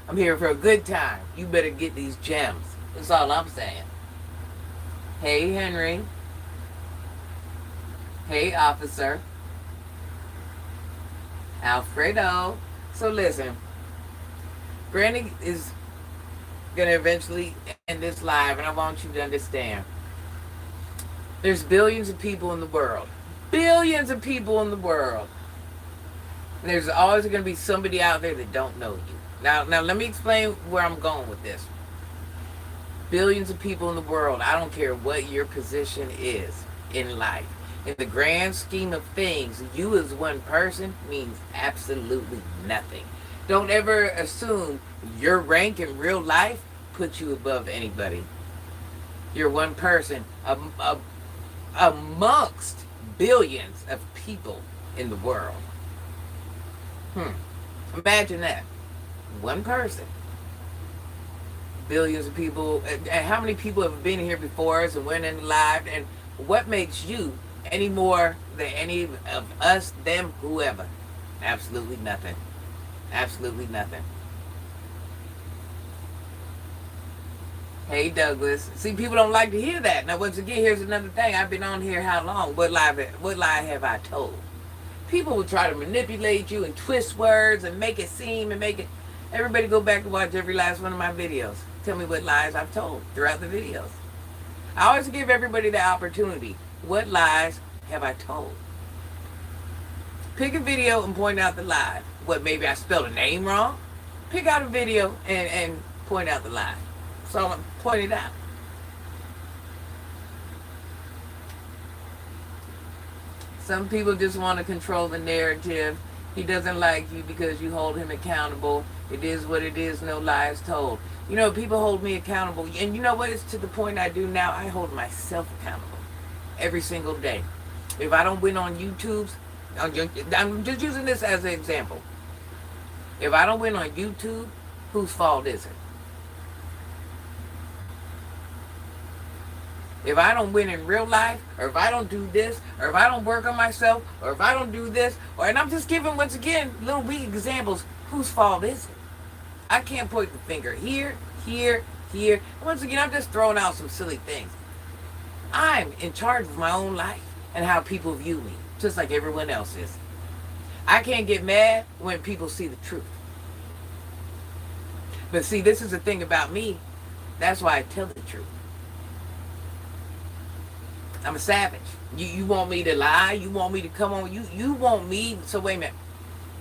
I'm here for a good time. You better get these gems. That's all I'm saying. Hey, Henry. Hey, officer. Alfredo. So listen, Granny is going to eventually end this live, and I want you to understand. There's billions of people in the world. Billions of people in the world. And there's always going to be somebody out there that don't know you. Now let me explain where I'm going with this. Billions of people in the world. I don't care what your position is in life. In the grand scheme of things, you as one person means absolutely nothing. Don't ever assume your rank in real life puts you above anybody. You're one person amongst billions of people in the world. Imagine that. One person. Billions of people. And how many people have been here before us and went in live? And what makes you any more than any of us, them, whoever? Absolutely nothing. Absolutely nothing. Hey, Douglas. See, people don't like to hear that. Now, once again, here's another thing. I've been on here how long? What lie have I told? People will try to manipulate you and twist words and make it seem and make it... Everybody go back and watch every last one of my videos. Tell me what lies I've told throughout the videos. I always give everybody the opportunity. What lies have I told? Pick a video and point out the lie. What, maybe I spelled a name wrong? Pick out a video and point out the lie. So I'm going to point it out. Some people just want to control the narrative. He doesn't like you because you hold him accountable. It is what it is, no lies told. You know, people hold me accountable. And you know what? It's to the point I do now. I hold myself accountable every single day. If I don't win on YouTube's, I'm just using this as an example. If I don't win on YouTube, whose fault is it? If I don't win in real life, or if I don't do this, or if I don't work on myself, or if I don't do this, and I'm just giving, once again, little weak examples, whose fault is it? I can't point the finger here, here, here. Once again, I'm just throwing out some silly things. I'm in charge of my own life and how people view me, just like everyone else is. I can't get mad when people see the truth. But see, this is the thing about me. That's why I tell the truth. I'm a savage. You want me to lie? You want me to come on? You want me? So wait a minute.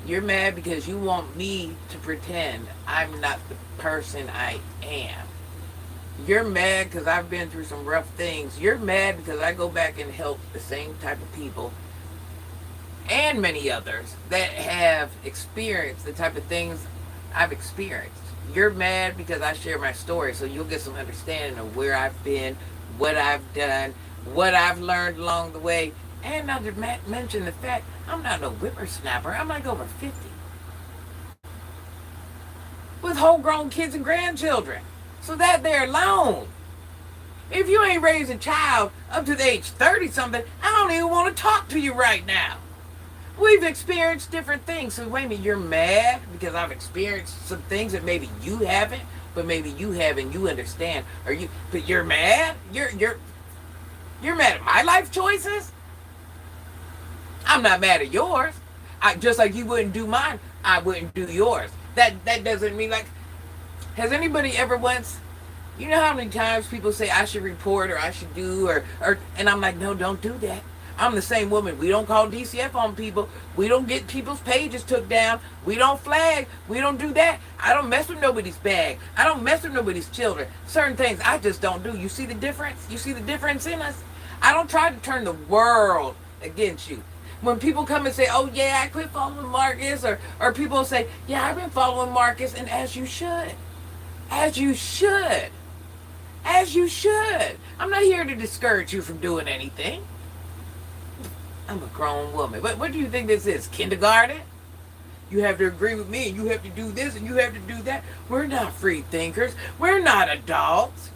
You're mad because you want me to pretend I'm not the person I am. You're mad because I've been through some rough things. You're mad because I go back and help the same type of people and many others that have experienced the type of things I've experienced. You're mad because I share my story, so you'll get some understanding of where I've been, what I've done, what I've learned along the way, and not to mention the fact I'm not no whippersnapper. I'm like over 50 with whole grown kids and grandchildren. So that there alone, if you ain't raised a child up to the age 30 something, I don't even want to talk to you right now. We've experienced different things. So wait a minute, you're mad because I've experienced some things that maybe you haven't, but maybe you have and you understand. But you're mad? You're mad at my life choices? I'm not mad at yours. Just like you wouldn't do mine, I wouldn't do yours. That doesn't mean, like, has anybody ever once, you know how many times people say I should report or I should do or and I'm like, no, don't do that. I'm the same woman. We don't call DCF on people. We don't get people's pages took down. We don't flag. We don't do that. I don't mess with nobody's bag. I don't mess with nobody's children. Certain things I just don't do. You see the difference? You see the difference in us? I don't try to turn the world against you. When people come and say, oh yeah, I quit following Marcus, or people say, yeah, I've been following Marcus, and as you should. As you should. As you should. I'm not here to discourage you from doing anything. I'm a grown woman. But what do you think this is? Kindergarten? You have to agree with me, and you have to do this, and you have to do that. We're not free thinkers. We're not adults.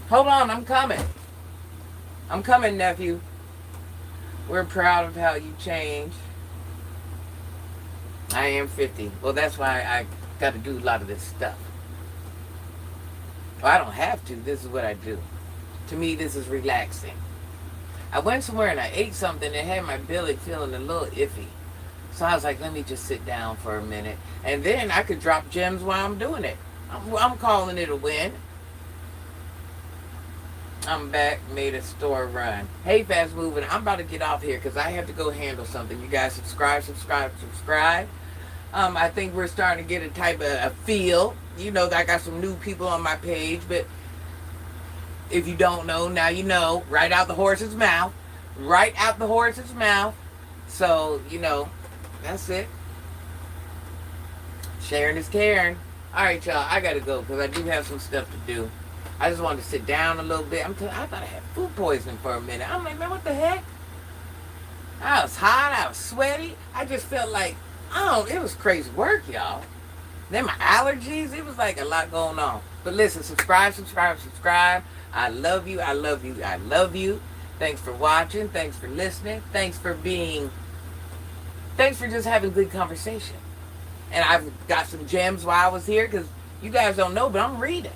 Hold on, I'm coming. I'm coming, nephew. We're proud of how you changed. I am 50. Well, that's why I got to do a lot of this stuff. Well, I don't have to. This is what I do. To me, this is relaxing. I went somewhere and I ate something that had my belly feeling a little iffy. So I was like, let me just sit down for a minute. And then I could drop gems while I'm doing it. I'm calling it a win. I'm back, made a store run. Hey, fast moving. I'm about to get off here because I have to go handle something. You guys subscribe. I think we're starting to get a type of a feel. You know, I got some new people on my page, but if you don't know, now you know. Right out the horse's mouth. Right out the horse's mouth. So, you know, that's it. Sharing is caring. All right, y'all. I got to go because I do have some stuff to do. I just wanted to sit down a little bit. I thought I had food poisoning for a minute. I'm like, man, what the heck? I was hot. I was sweaty. I just felt like, it was crazy work, y'all. Then my allergies, it was like a lot going on. But listen, subscribe. I love you. Thanks for watching. Thanks for listening. Thanks for just having good conversation. And I've got some gems while I was here because you guys don't know, but I'm reading.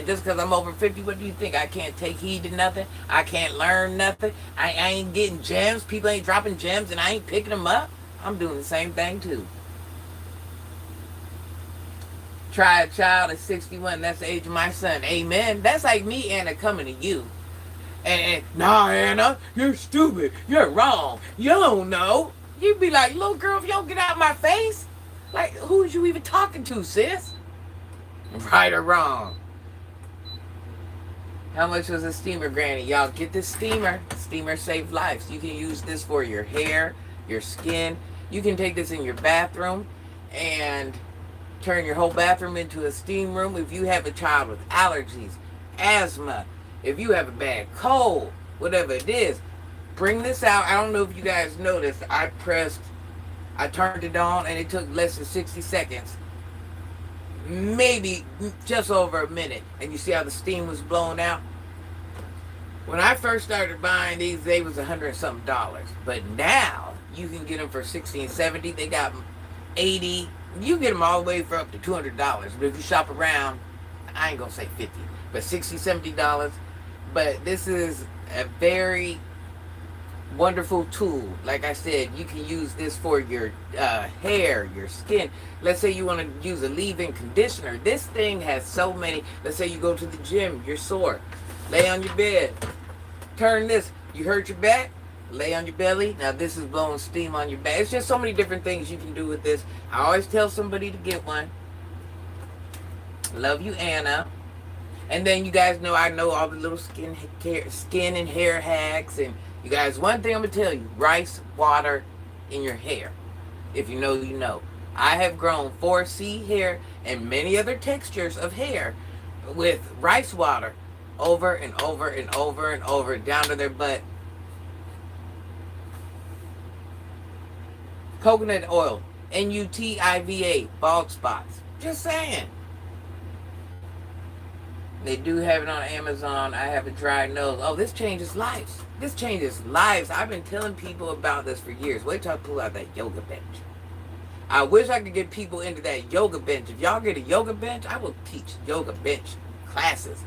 Just because I'm over 50, what do you think? I can't take heed to nothing? I can't learn nothing? I ain't getting gems? People ain't dropping gems and I ain't picking them up? I'm doing the same thing too. Try a child at 61. That's the age of my son. Amen. That's like me, Anna, coming to you. And nah, Anna, you're stupid. You're wrong. You don't know. You'd be like, little girl, if you don't get out of my face. Like, who's you even talking to, sis? Right or wrong? How much was a steamer, Granny? Y'all get this steamer. Steamer save lives. You can use this for your hair, your skin. You can take this in your bathroom and turn your whole bathroom into a steam room. If you have a child with allergies, asthma, if you have a bad cold, whatever it is, bring this out. I don't know if you guys noticed. I turned it on and it took less than 60 seconds. Maybe just over a minute. And you see how the steam was blowing out? When I first started buying these, they was $100 and something. But now you can get them for $60 and $70. They got $80. You get them all the way for up to $200. But if you shop around, I ain't gonna say $50, but $60, $70. But this is a very wonderful tool. Like I said, you can use this for your hair, your skin. Let's say you want to use a leave-in conditioner. This thing has so many. Let's say you go to the gym, you're sore. Lay on your bed. Turn this. You hurt your back? Lay on your belly. Now this is blowing steam on your back. It's just so many different things you can do with this. I always tell somebody to get one. Love you, Anna. And then you guys know I know all the little skin and hair hacks. And you guys, one thing I'm going to tell you. Rice water in your hair. If you know, you know. I have grown 4C hair and many other textures of hair with rice water over and over and over and over down to their butt. Coconut oil, NUTIVA, bald spots. Just saying. They do have it on Amazon. I have a dry nose. Oh, this changes lives. This changes lives. I've been telling people about this for years. Wait till I pull out that yoga bench. I wish I could get people into that yoga bench. If y'all get a yoga bench, I will teach yoga bench classes.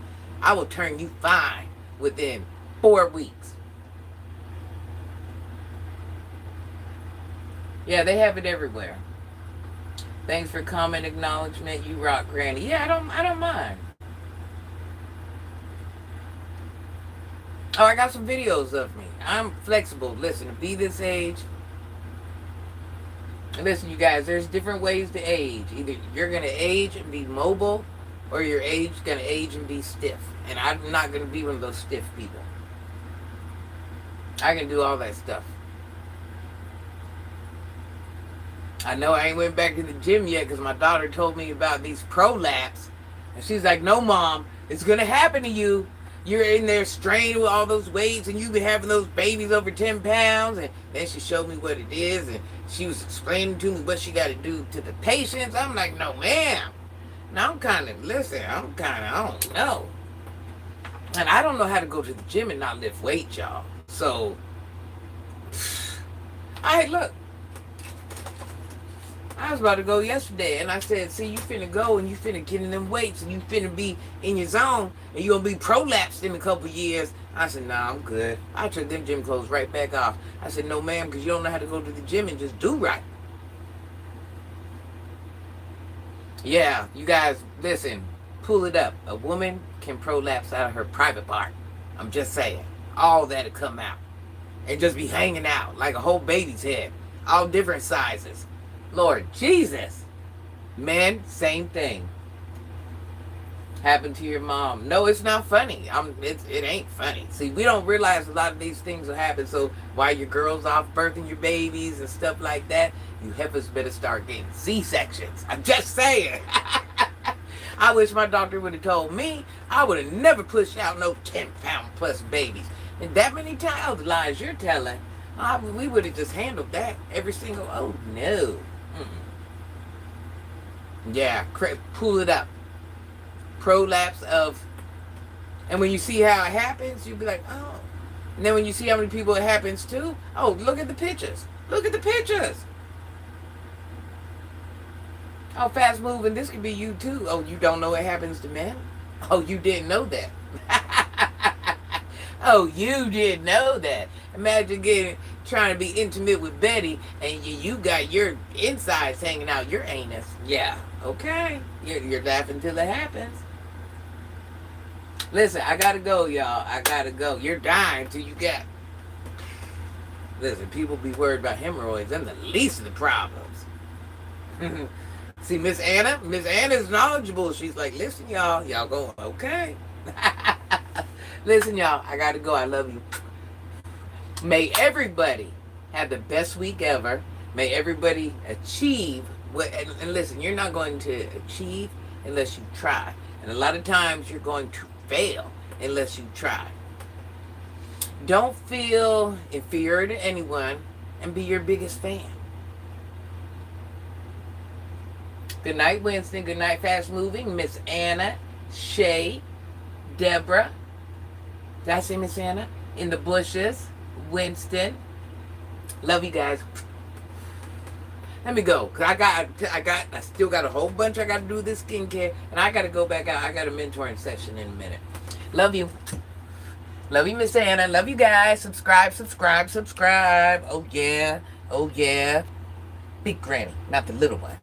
I will turn you fine within 4 weeks. Yeah, they have it everywhere. Thanks for comment acknowledgement. You rock, Granny. Yeah, I don't mind. Oh, I got some videos of me. I'm flexible. Listen, to be this age. Listen, you guys, there's different ways to age. Either you're going to age and be mobile, or your age going to age and be stiff. And I'm not going to be one of those stiff people. I can do all that stuff. I know I ain't went back to the gym yet because my daughter told me about these prolapse. And she's like, no, Mom, it's going to happen to you. You're in there straining with all those weights and you've been having those babies over 10 pounds. And then she showed me what it is. And she was explaining to me what she got to do to the patients. I'm like, no, ma'am. Now I'm kind of, I don't know. And I don't know how to go to the gym and not lift weights, y'all. So, look. I was about to go yesterday, and I said, see, you finna go, and you finna get in them weights, and you finna be in your zone, and you gonna be prolapsed in a couple years. I said, nah, I'm good. I took them gym clothes right back off. I said, no, ma'am, because you don't know how to go to the gym and just do right. Yeah, you guys, listen, pull it up. A woman can prolapse out of her private part. I'm just saying. All that'll come out. And just be hanging out like a whole baby's head. All different sizes. Lord Jesus. Men, same thing. Happened to your mom. No, it's not funny. It ain't funny. See, we don't realize a lot of these things will happen. So while your girl's off birthing your babies and stuff like that, you heifers better start getting C-sections. I'm just saying. I wish my doctor would have told me. I would have never pushed out no 10-pound plus babies. And that many times, lies you're telling, we would have just handled that every single, oh no. Yeah, pull it up. Prolapse of, and when you see how it happens, you'll be like, oh. And then when you see how many people it happens to, oh, look at the pictures. Look at the pictures. Oh, fast moving, this could be you too. Oh, you don't know it happens to men? Oh, you didn't know that. Oh, you didn't know that. Imagine trying to be intimate with Betty and you got your insides hanging out your anus. Yeah, okay. You're laughing till it happens. Listen, I gotta go, y'all. I gotta go. You're dying till you get. Listen, people be worried about hemorrhoids. Them the least of the problems. See, Miss Anna's knowledgeable. She's like, listen, y'all. Y'all going, okay. Listen, y'all. I gotta go. I love you. May everybody have the best week ever. May everybody achieve and listen, you're not going to achieve unless you try. And a lot of times you're going to fail unless you try. Don't feel inferior to anyone and be your biggest fan. Good night, Winston. Good night, Fast Moving. Miss Anna, Shay, Deborah. Did I say Miss Anna? In the bushes. Winston. Love you guys. Let me go, cause I still got a whole bunch I got to do this skincare, and I got to go back out. I got a mentoring session in a minute. Love you. Love you, Miss Anna. Love you guys. Subscribe. Oh yeah. Big granny, not the little one.